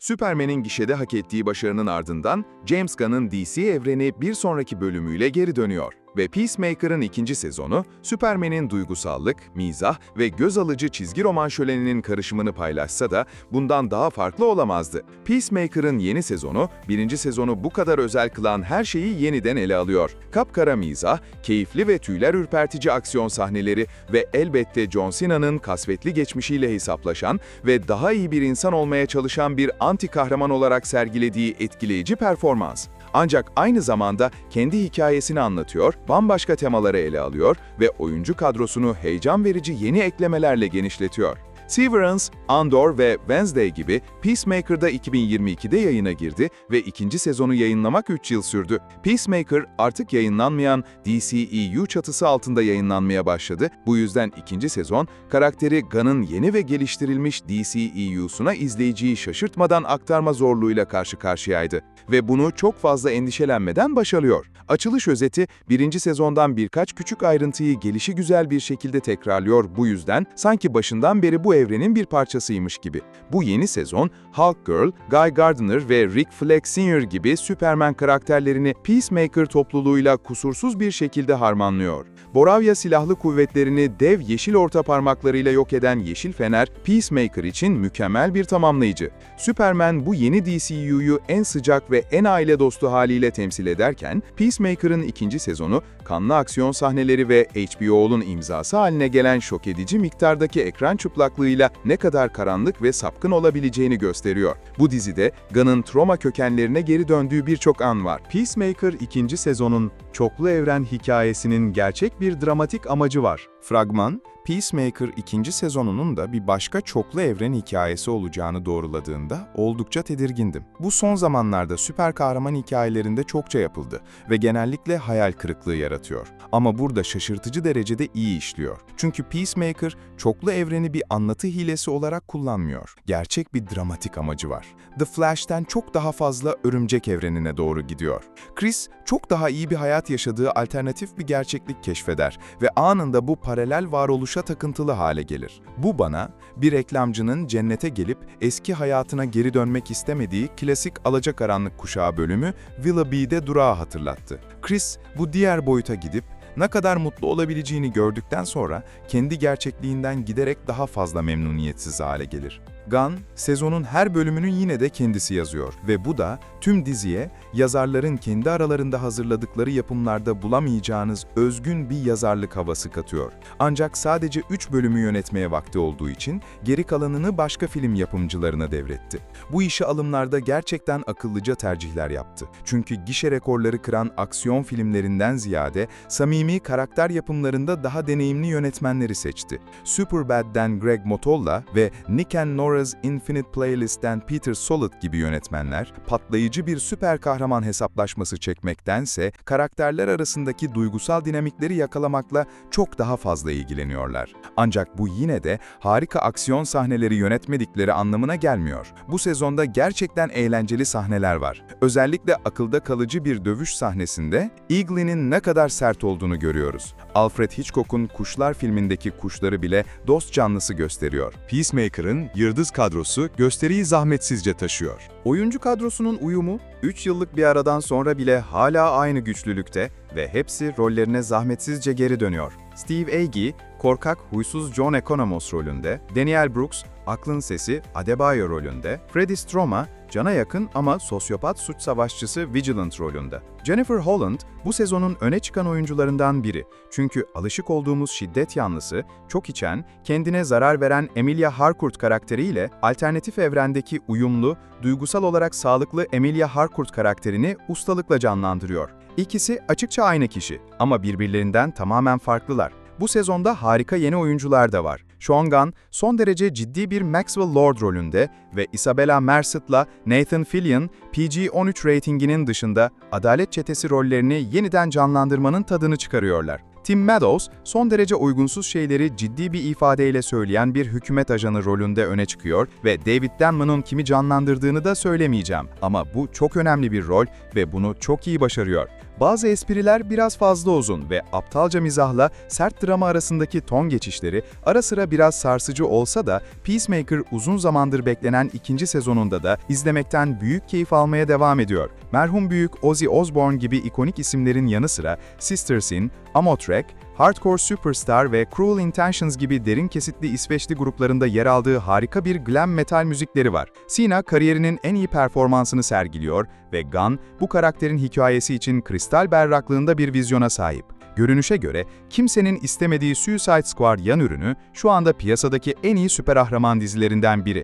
Superman'in gişede hak ettiği başarının ardından James Gunn'ın DC evreni bir sonraki bölümüyle geri dönüyor. Ve Peacemaker'ın ikinci sezonu, Superman'in duygusallık, mizah ve göz alıcı çizgi roman şöleninin karışımını paylaşsa da bundan daha farklı olamazdı. Peacemaker'ın yeni sezonu, birinci sezonu bu kadar özel kılan her şeyi yeniden ele alıyor. Kapkara mizah, keyifli ve tüyler ürpertici aksiyon sahneleri ve elbette John Cena'nın kasvetli geçmişiyle hesaplaşan ve daha iyi bir insan olmaya çalışan bir anti kahraman olarak sergilediği etkileyici performans. Ancak aynı zamanda kendi hikayesini anlatıyor, bambaşka temaları ele alıyor ve oyuncu kadrosunu heyecan verici yeni eklemelerle genişletiyor. Severance, Andor ve Wednesday gibi Peacemaker'da 2022'de yayına girdi ve ikinci sezonu yayınlamak 3 yıl sürdü. Peacemaker artık yayınlanmayan DCEU çatısı altında yayınlanmaya başladı. Bu yüzden ikinci sezon, karakteri Gunn'ın yeni ve geliştirilmiş DCEU'suna izleyiciyi şaşırtmadan aktarma zorluğuyla karşı karşıyaydı. Ve bunu çok fazla endişelenmeden başarıyor. Açılış özeti, birinci sezondan birkaç küçük ayrıntıyı gelişigüzel bir şekilde tekrarlıyor, bu yüzden sanki başından beri bu evrenin bir parçasıymış gibi. Bu yeni sezon, Hawkgirl, Guy Gardner ve Rick Flag Sr. gibi Superman karakterlerini Peacemaker topluluğuyla kusursuz bir şekilde harmanlıyor. Boravia silahlı kuvvetlerini dev yeşil orta parmaklarıyla yok eden Yeşil Fener, Peacemaker için mükemmel bir tamamlayıcı. Superman bu yeni DCU'yu en sıcak ve en aile dostu haliyle temsil ederken, Peacemaker'ın ikinci sezonu, kanlı aksiyon sahneleri ve HBO'nun imzası haline gelen şok edici miktardaki ekran çıplaklığıyla ne kadar karanlık ve sapkın olabileceğini gösteriyor. Bu dizide Gunn'ın Troma kökenlerine geri döndüğü birçok an var. Peacemaker ikinci sezonun çoklu evren hikayesinin gerçek bir dramatik amacı var. Fragman, Peacemaker ikinci sezonunun da bir başka çoklu evren hikayesi olacağını doğruladığında oldukça tedirgindim. Bu son zamanlarda süper kahraman hikayelerinde çokça yapıldı ve genellikle hayal kırıklığı yaratıyor. Ama burada şaşırtıcı derecede iyi işliyor. Çünkü Peacemaker çoklu evreni bir anlatı hilesi olarak kullanmıyor. Gerçek bir dramatik amacı var. The Flash'ten çok daha fazla örümcek evrenine doğru gidiyor. Chris çok daha iyi bir hayat yaşadığı alternatif bir gerçeklik keşfeder ve anında bu paralel varoluşa takıntılı hale gelir. Bu bana bir reklamcının cennete gelip eski hayatına geri dönmek istemediği klasik Alacakaranlık Kuşağı bölümü Villa B'de durağı hatırlattı. Chris bu diğer boyuta gidip ne kadar mutlu olabileceğini gördükten sonra kendi gerçekliğinden giderek daha fazla memnuniyetsiz hale gelir. Gunn, sezonun her bölümünü yine de kendisi yazıyor ve bu da tüm diziye yazarların kendi aralarında hazırladıkları yapımlarda bulamayacağınız özgün bir yazarlık havası katıyor. Ancak sadece 3 bölümü yönetmeye vakti olduğu için geri kalanını başka film yapımcılarına devretti. Bu işe alımlarda gerçekten akıllıca tercihler yaptı. Çünkü gişe rekorları kıran aksiyon filmlerinden ziyade samimi karakter yapımlarında daha deneyimli yönetmenleri seçti. Superbad'den Greg Mottola ve Nick and Nora's Infinite Playlist'ten Peter Sollett gibi yönetmenler, patlayıcı bir süper kahraman hesaplaşması çekmektense karakterler arasındaki duygusal dinamikleri yakalamakla çok daha fazla ilgileniyorlar. Ancak bu yine de harika aksiyon sahneleri yönetmedikleri anlamına gelmiyor. Bu sezonda gerçekten eğlenceli sahneler var. Özellikle akılda kalıcı bir dövüş sahnesinde Eagle'nin ne kadar sert olduğunu görüyoruz. Alfred Hitchcock'un Kuşlar filmindeki kuşları bile dost canlısı gösteriyor. Peacemaker'ın yıldız kadrosu gösteriyi zahmetsizce taşıyor. Oyuncu kadrosunun uyumu, 3 yıllık bir aradan sonra bile hala aynı güçlülükte ve hepsi rollerine zahmetsizce geri dönüyor. Steve Agee, korkak, huysuz John Economos rolünde, Daniel Brooks, aklın sesi Adebayo rolünde, Freddie Stroma, cana yakın ama sosyopat suç savaşçısı Vigilant rolünde. Jennifer Holland, bu sezonun öne çıkan oyuncularından biri. Çünkü alışık olduğumuz şiddet yanlısı, çok içen, kendine zarar veren Emilia Harcourt karakteriyle alternatif evrendeki uyumlu, duygusal olarak sağlıklı Emilia Harcourt karakterini ustalıkla canlandırıyor. İkisi açıkça aynı kişi ama birbirlerinden tamamen farklılar. Bu sezonda harika yeni oyuncular da var. Sean Gunn, son derece ciddi bir Maxwell Lord rolünde ve Isabella Merced'la Nathan Fillion, PG-13 reytinginin dışında Adalet Çetesi rollerini yeniden canlandırmanın tadını çıkarıyorlar. Tim Meadows, son derece uygunsuz şeyleri ciddi bir ifadeyle söyleyen bir hükümet ajanı rolünde öne çıkıyor ve David Denman'ın kimi canlandırdığını da söylemeyeceğim. Ama bu çok önemli bir rol ve bunu çok iyi başarıyor. Bazı espriler biraz fazla uzun ve aptalca mizahla sert drama arasındaki ton geçişleri ara sıra biraz sarsıcı olsa da Peacemaker uzun zamandır beklenen ikinci sezonunda da izlemekten büyük keyif almaya devam ediyor. Merhum büyük Ozzy Osbourne gibi ikonik isimlerin yanı sıra Sister Sin, Amok-Track, Hardcore Superstar ve Cruel Intentions gibi derin kesitli İsveçli gruplarında yer aldığı harika bir glam metal müzikleri var. Cena kariyerinin en iyi performansını sergiliyor ve Gunn bu karakterin hikayesi için kristal berraklığında bir vizyona sahip. Görünüşe göre kimsenin istemediği Suicide Squad yan ürünü şu anda piyasadaki en iyi süper kahraman dizilerinden biri.